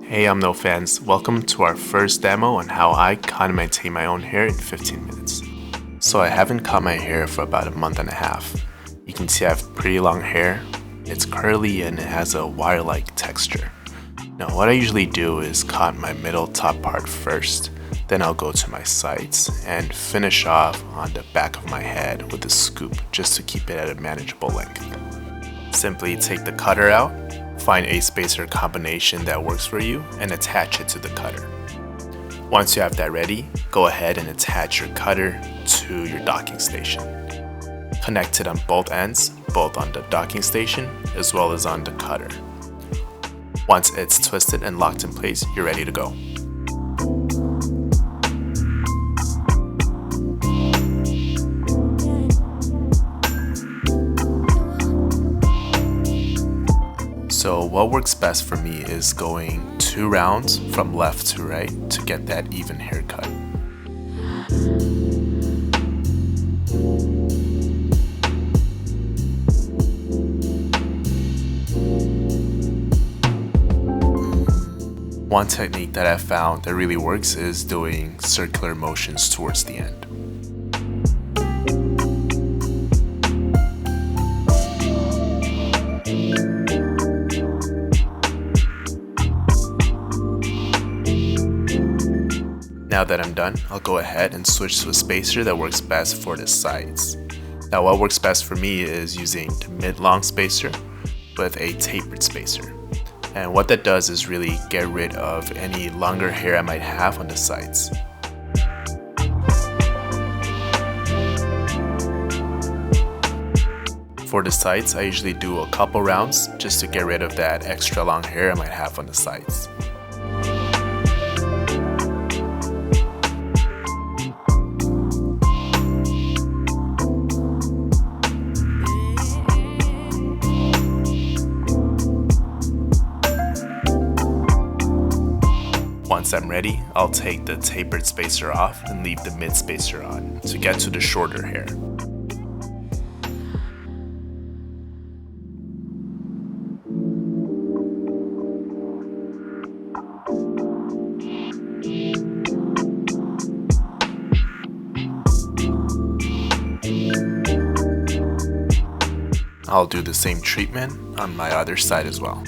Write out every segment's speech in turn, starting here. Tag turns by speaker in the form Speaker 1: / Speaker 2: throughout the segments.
Speaker 1: Hey No fans, welcome to our first demo on how I cut and maintain my own hair in 15 minutes. So I haven't cut my hair for about a month and a half. You can see I have pretty long hair, it's curly and it has a wire-like texture. Now what I usually do is cut my middle top part first, then I'll go to my sides and finish off on the back of my head with a scoop just to keep it at a manageable length. Simply take the cutter out, find a spacer combination that works for you and attach it to the cutter. Once you have that ready, go ahead and attach your cutter to your docking station. Connect it on both ends, both on the docking station as well as on the cutter. Once it's twisted and locked in place, you're ready to go. So what works best for me is going 2 rounds from left to right to get that even haircut. One technique that I've found that really works is doing circular motions towards the end. Now that I'm done, I'll go ahead and switch to a spacer that works best for the sides. Now what works best for me is using the mid-long spacer with a tapered spacer. And what that does is really get rid of any longer hair I might have on the sides. For the sides, I usually do a couple rounds just to get rid of that extra long hair I might have on the sides. Once I'm ready, I'll take the tapered spacer off and leave the mid spacer on to get to the shorter hair. I'll do the same treatment on my other side as well.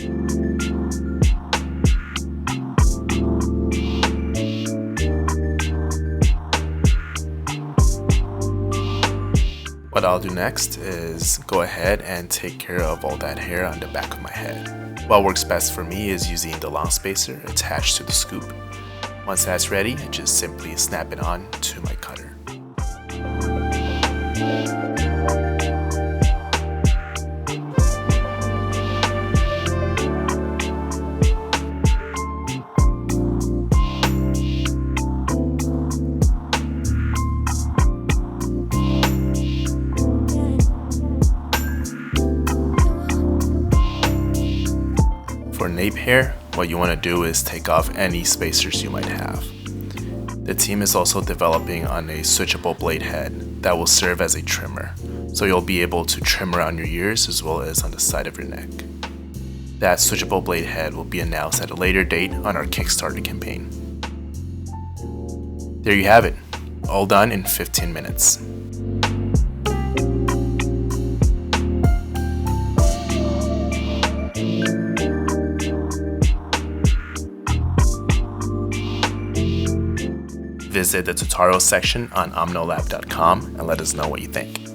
Speaker 1: What I'll do next is go ahead and take care of all that hair on the back of my head. What works best for me is using the long spacer attached to the scoop. Once that's ready, I just simply snap it on to my cutter. For nape hair, what you want to do is take off any spacers you might have. The team is also developing on a switchable blade head that will serve as a trimmer, so you'll be able to trim around your ears as well as on the side of your neck. That switchable blade head will be announced at a later date on our Kickstarter campaign. There you have it, all done in 15 minutes. Visit the tutorial section on omnolab.com and let us know what you think.